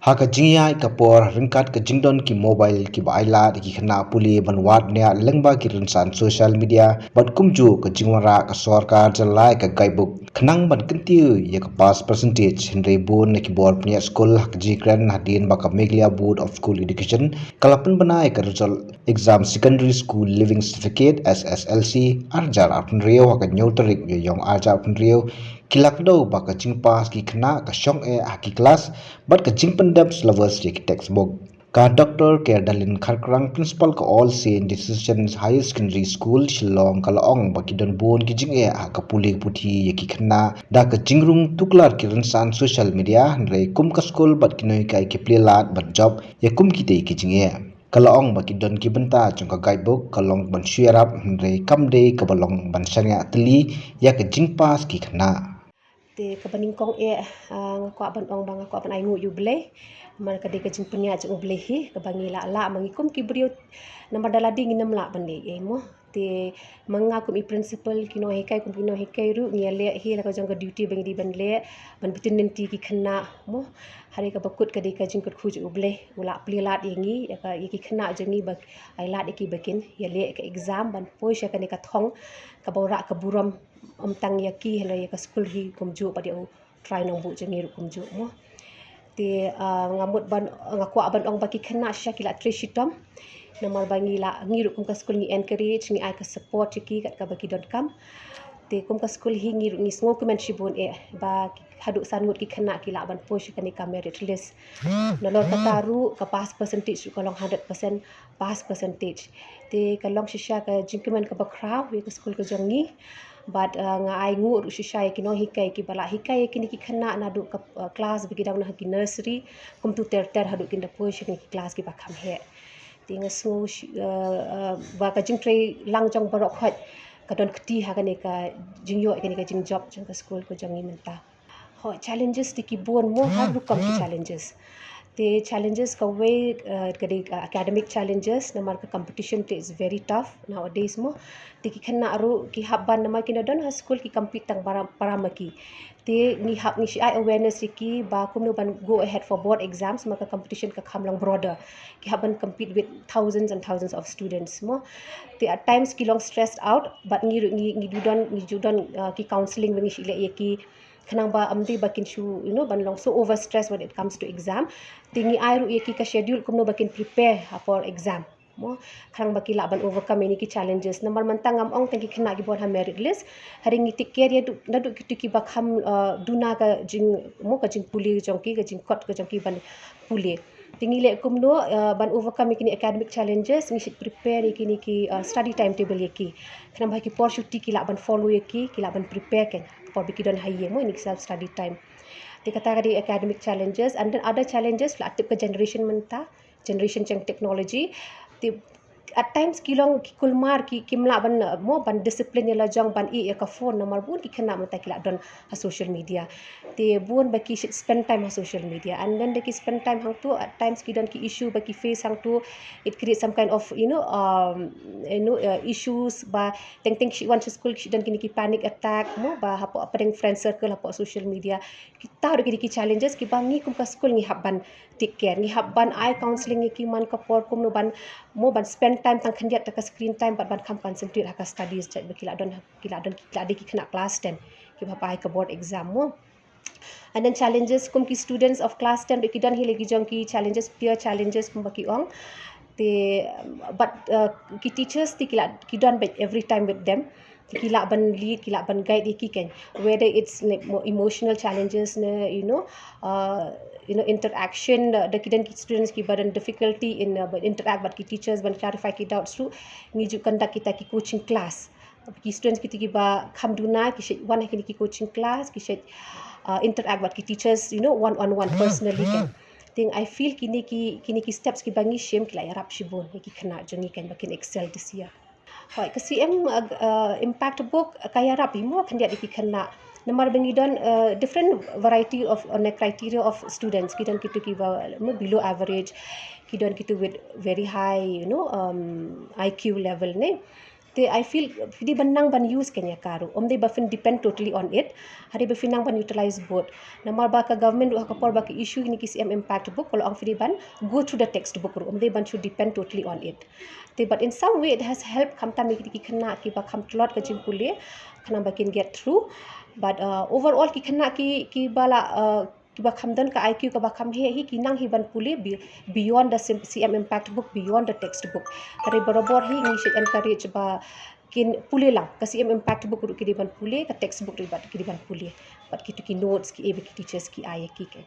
Haka jingya kapor ringkat ke jingdon ki mobile ki baila ki khana puli banwat ne lengba ki rinsan social media bat kumju ke jingwara ka sarkar jalai ka guidebook khnang ban kentiu ye ka pass percentage hinre bun ne ki bor pnia school hak jikran hadin ba ka meglia board of school education kalapan banai ka result exam secondary school living certificate SSLC arjar apun rio haka nyauterik ye yong arjar apun rio kilakdo ba ka jingpas ki khana ka shong e haki class but ka jingpendam syllabus ye ki textbook ka Dr. Kerdalin Kharkrang principal ka All Saint Decisions High Secondary School Shillong kalaong bakidon bon ki jing e ka puli puthi ye ki khana da ka jingrung tuklar ki rinsan social media re kum ka school bat kinoi kai ki plelat bat job ye kum ki te ki jing e kalaong bakidon ki benta chung ka guidebook kalong ban syarap re kamde ka balong ban sanya tli ya ka jingpas ki khana te kabaningkong ngakwa ban ong bang ngakwa ban ai ngu yu ble man ka de ka jing penya jing ble hi ka bangi la mangikum ki brio namar daladi nginam la ban de mo te mangakum i principal kino hekai kum kino hekai ru ngele hi la ka jong ka duty bangi di ban le ban bitin nanti ki khana mo hari ka bakut ka de ka jing kut khuj ble ula pli lat yengi ya ka ki khana jengi bak ai lat ki bakin ya le ka exam ban poi sha ka ne ka thong ka bora ka buram tang yaki hala ya ka school hi kumju pa dia try nong bu jengi ru kumju mo te ngamut ban ngakwa ban ong baki khana sha kila trishitom namar bangi la ngiru kum ka school ni encourage ni ai ka support ki kat ka baki dot kam te kum ka school hi ngiru ni sngo kumen shibun ba haduk sangut ki khana ki la ban push ka ni ka merit list nolor ka taru ka pass percentage ka long 100% pass percentage te ka long shisha ka jingkemen ka bakraw we ka school ka jongi but nga ai ngu ru shisha ki no hikai ki bala hikai ki ni ki khana na du ka class bagi daw na ki nursery kum tu ter haduk ki da push ki class ki bakam he tinga so ba ka jing trei lang jong barok khat ka don kti ha ka ne ka jing yo ka ne ka jing job jong ka school ko jong menta ho challenges ti ki bon mo har ru kam ki challenges the challenges ka way academic challenges namar ka competition is very tough nowadays mo ti ki khana aru ki habban nama ki don ha school ki compete tang paramaki te ni hak ni shi awareness ki ba kum no ban go ahead for board exams maka competition ka khamlang broader ki haban compete with thousands and thousands of students mo te at times ki long stressed out but ni you don't ki counseling when shi le ki kanang ba amdi bakin shu ban long so over stress when it comes to exam tingi ai ru ki ka schedule kumno bakin prepare for exam mo khang baki la ban overcome any ki challenges number mantang am ong tangki khna gi bon ha merit list hari ngi tik care du nadu ki bakham duna ka jing mo ka jing puli jongki ka jing kot ka jongki ban puli tingi le kumno ban overcome kini academic challenges ni prepare kini ki study timetable ki khna ba ki por shuti ki la ban follow ki la ban prepare ken for biki don haye mo in self study time te kata di academic challenges and then other challenges la tip ke generation menta generation chang technology te at times kilong kulmar ki kimla ban mo ban discipline la jong ban i ka phone number bun ki khana mata kila don ha social media te bun ba ki spend time on social media and then they spend time hang tu at times ki don ki issue ba ki face hang tu it creates some kind of issues ba teng she want to school she don ki panic attack mo ba hapo apa deng friend circle hapo social media kita ro ki challenges ki bangi kum ka school ni habban take care ni habban ai counseling ki man ka por kum no ban mo ban spend time tang khandiat ta screen time ban kam concentrate ha studies chat kila don kila de ki kena class 10 ki ba pai ka board exam mo and then challenges kum ki students of class 10 ki don hi legi jong ki challenges peer challenges kum baki ong te but ki teachers ti kila ki don bet every time with them kila ban lead kila ban guide ki ken whether it's like more emotional challenges interaction the kiden students ki badan difficulty in interact but ki teachers ban clarify ki doubts through ni ju conduct kita ki coaching class ki students ki ba kham duna ki one ki coaching class ki interact but ki teachers one on one personally ken thing I feel kini ki steps ki bangi shame ki la yarap shibon ki khana jongi ken bakin excel this year Hoi, kasi impact book kaya rapi mo kan dia ki khana namar bangi don different variety of on a criteria of students kidon kitu ki below average kidon kitu with very high IQ level ne I feel fidi banang ban use kenya karu they bafin depend totally on it hari bafinang ban utilize both namar ba ka government ka por ba ka issue ni ki CM impact book kalau ang fidi ban go through the textbook they ban should depend totally on it but in some way it has helped kamta mi ki khana ki ba kham tlot ka jing pule khana ba can get through but overall ki khana ki bala kiba khamdan ka IQ ka ba kham he ki nang hi ban pule beyond the CM impact book beyond the textbook hari barabor hi ni should encourage ba kin pule lang ka CM impact book ki di ban pule ka textbook ri bat ki di ban pule but ki notes ki ebe ki teachers ki aya ki ke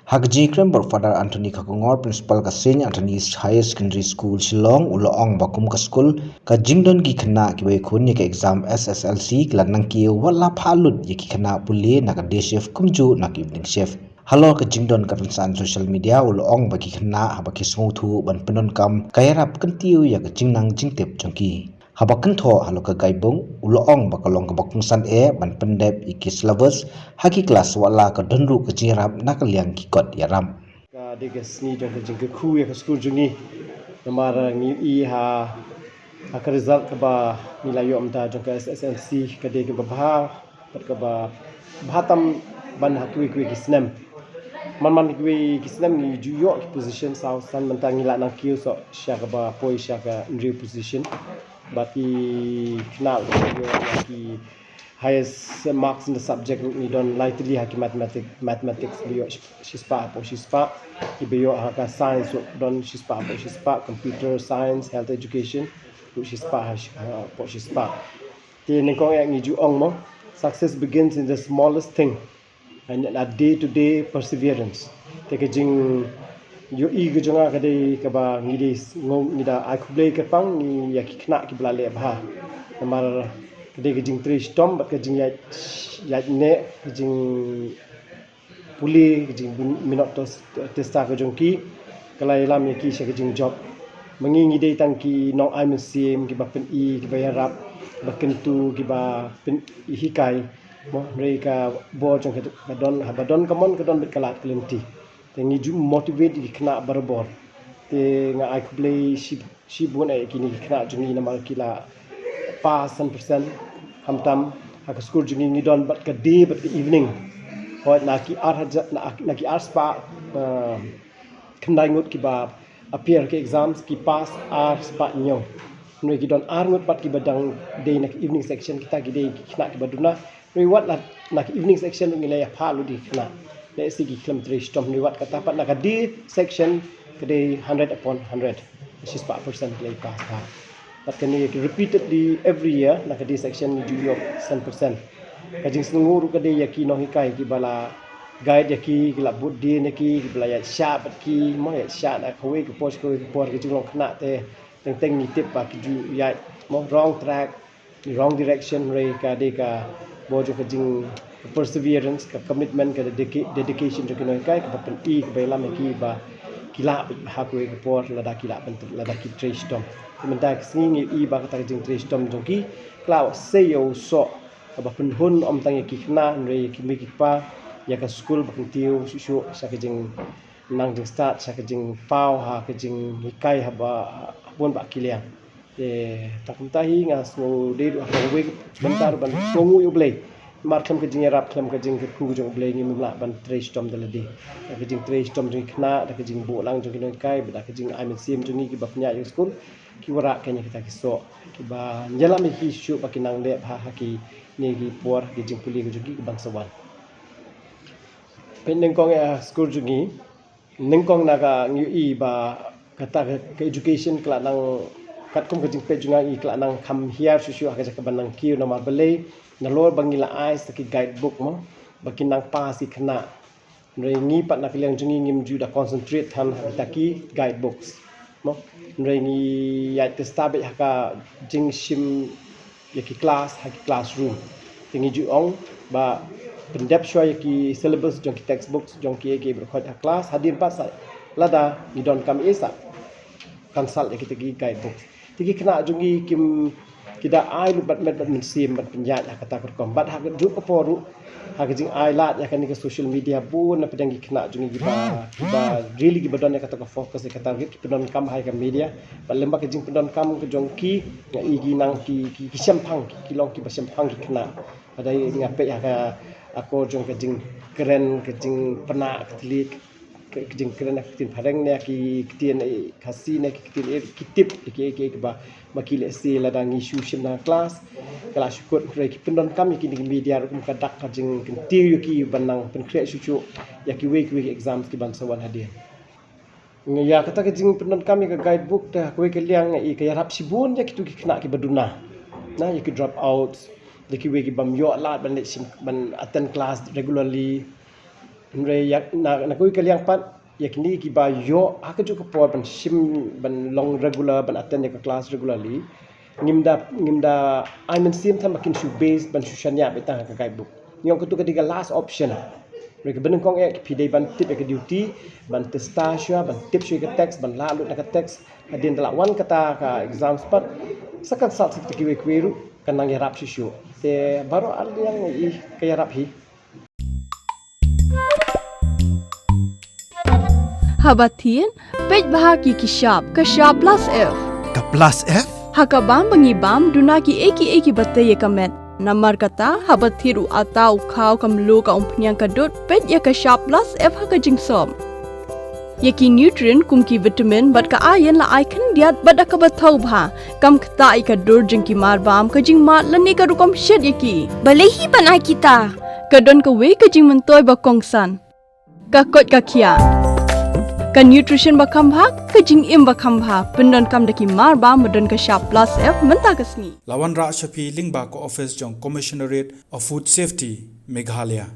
Hakji Krember Father Anthony Kakongor Principal ka Saint Anthony's Higher Secondary School Shillong Uloong Bakum ka school ka jingdon gi khana ki bai khun ni ka exam SSLC klanang ki wala phalut ye ki khana puli na ka day shift kumju na ki evening shift halo ka jingdon ka san social media Uloong ba ki khana ha ba ki smu thu ban penon kam kayarap kantiu ya ka jingnang jingtep chongki habakan tho haloka gaibung uloong bakalong ka bakung san ban pendep ikis lovers haki kelas wala ka donru ka jirap nakaliang ki kot yaram ka degas ni jong jing ke khu ya ka school jungi namara ngi I ha ka result ka ba nilai yo amta jong ka SSLC ka de ke ba pat ka ba bhatam ban ha kui kui kisnem man kui kisnem ni ju yo ki position south san mentang ngi la nang kiu so sha ka ba poi sha ka new position baki kenal ki highest marks in the subject ni don lightly haki mathematics bio shispa ibio haka science don shispa computer science health education shispa ti ningkong yang ngiju ong mo success begins in the smallest thing and a day to day perseverance take jing yo I gejunga kadai ka ba ngidi ngom nida I kublai ka pang ni ya ki khna ki blale ba namar kadai gejing tri stom bat gejing ya ne gejing puli gejing minot testa ka jongki kalai lam ya ki sha gejing job mengi ngidai tang ki no I musim ki ba pen I ki ba yarap ba kentu ki ba pen hikai mo mereka bo jong ka don kamon ka don bet kalat kelenti tengi ju motivate di kena berbor te nga I play shi bun ai kini kena jungi na mal kila pass 100% hamtam ha school jungi ni don bat ka day bat evening ho na ki na ki spa kendai ngut ki ba appear ke exams ki pass spa nyo noi ki don ngut bat ki badang day na evening section kita ki day kena ki baduna noi wat na ki evening section ngi la pa lu di kena let's see kilam tri stom ni wat kata pat nak di section kedai 100 upon 100 which is 4% play pass but can you repeatedly every year nak di section ni juyok 100% kajing senguru kedai yaki no hikai ki bala guide yaki gila buddi neki bala ya sha bat ki mo ya sha na khoi ki post ko ki jung khna te teng ni tip pa ki ju ya mo wrong track wrong direction re ka de ka bo jo kajing perseverance ka commitment ka dedication to kinoi kai ka pen I ka belam ki ba kila ha ko ke por lada kila pen lada ki trace tom menta singi I ba ka jing trace tom jongki klau seyo so ka ba pen hun om tang ki khna re ki mi ki pa ya ka school ba tiu shu sa ka jing nang jing start sa ka jing pau ha ka jing hikai ha ba pun ba kiliang takumtahi nga so de do ha we bentar ban songu yu blay mar kham ka jing rap kham ka jing ku jong blay ni mula ban trace tom daladi ka jing trace tom jing khna da ka jing bo lang jong kinoi kai ba ka jing I'm sim jong ni ki ba pnya yu school ki wara kenya kita ki so ki ba njala mi ki shu ba kinang le ha ki ni ki por ki jing puli jong ki bang sawan pen neng kong ya school jong ni neng kong na ka ngi I ba kata ka education kala nang kat kum ka jing pe jong I kala nang kam here shu ka ka ban nang ki na mar balai na lor bangila eyes ki guidebook mo bakinang pa si khna re ngi pat nak liang jungi ngim ju da concentrate han taki guidebooks mo re ngi ya te stabe haka jing shim yaki class haki classroom tingi ju ong ba pendep shwa yaki syllabus jong ki textbooks jong ki berkhot ha class hadir pas lada ni don kam isa consult yaki tegi guidebook tegi khna jungi kim kita ai lu bat mensim bat penjat kata kerkom bat hak juk keporu hak jing ai lat ya kan ke social media bun apa yang kena jungi giba really giba don kata ke fokus kata git pedon kam hai ke media bat lembak ke jing pedon kam ke jongki ya igi nang ki sempang ki long ki basempang ki kena pada ngape ya ka aku jong ke jing keren ke jing pernah ketelik ke jing keren ke tin pareng ne ki kitien kasi ne ki tin kitip ki ba makile si ladang isu simna kelas kelas syukur ki pendon kami ki media rum kadak ka jing tiu ki banang pen create sucu ya ki week exams ki bansawan hadir ya kata ke jing pendon kami ke guidebook dah kowe ke liang i ke harap sibun ya kitu ki kena ki baduna na ya ki drop out ki we ki bam yo lat ban sim ban attend class regularly re ya na kowe ke liang pat yakni ki ba yo aka ju ko por ban sim ban long regular ban attend ke class regularly ngimda I mean sim tham makin su base ban su shanya betang ka guidebook nyong ko tu ketiga last option mereka beneng kong ek pidai ban tip ke duty ban testasya ban tip su ke text ban lalu na ke text adin dala wan kata ka exam spot sakan sat sat ki we kweru kanang yarap su te baru al yang i ke yarap hi Habatin, pej bahagi Kashab plus F. Ka plus F? Hakabam bangibam dunaki eki batay kamet. Namar kata habathiru atau kau kamlu ka umpnyang kadut pej ya Kashab plus F hakajing som. Yaki nutrient kumki vitamin bat ka ayan la icon diat bat akabatau bha kam kata ika dur jengki marbam kajing mat lani ka rukom shed yaki. Balehi panai kita. Kadon ka we kajing mentoy bakongsan. Kakot kakia. Kan nutrition bakam bha kajing im bakam bha pendon kam daki marba modon Kashab plus F menta kasni Lawan Ra Shafi Lingba ko office jong Commissionerate of Food Safety Meghalaya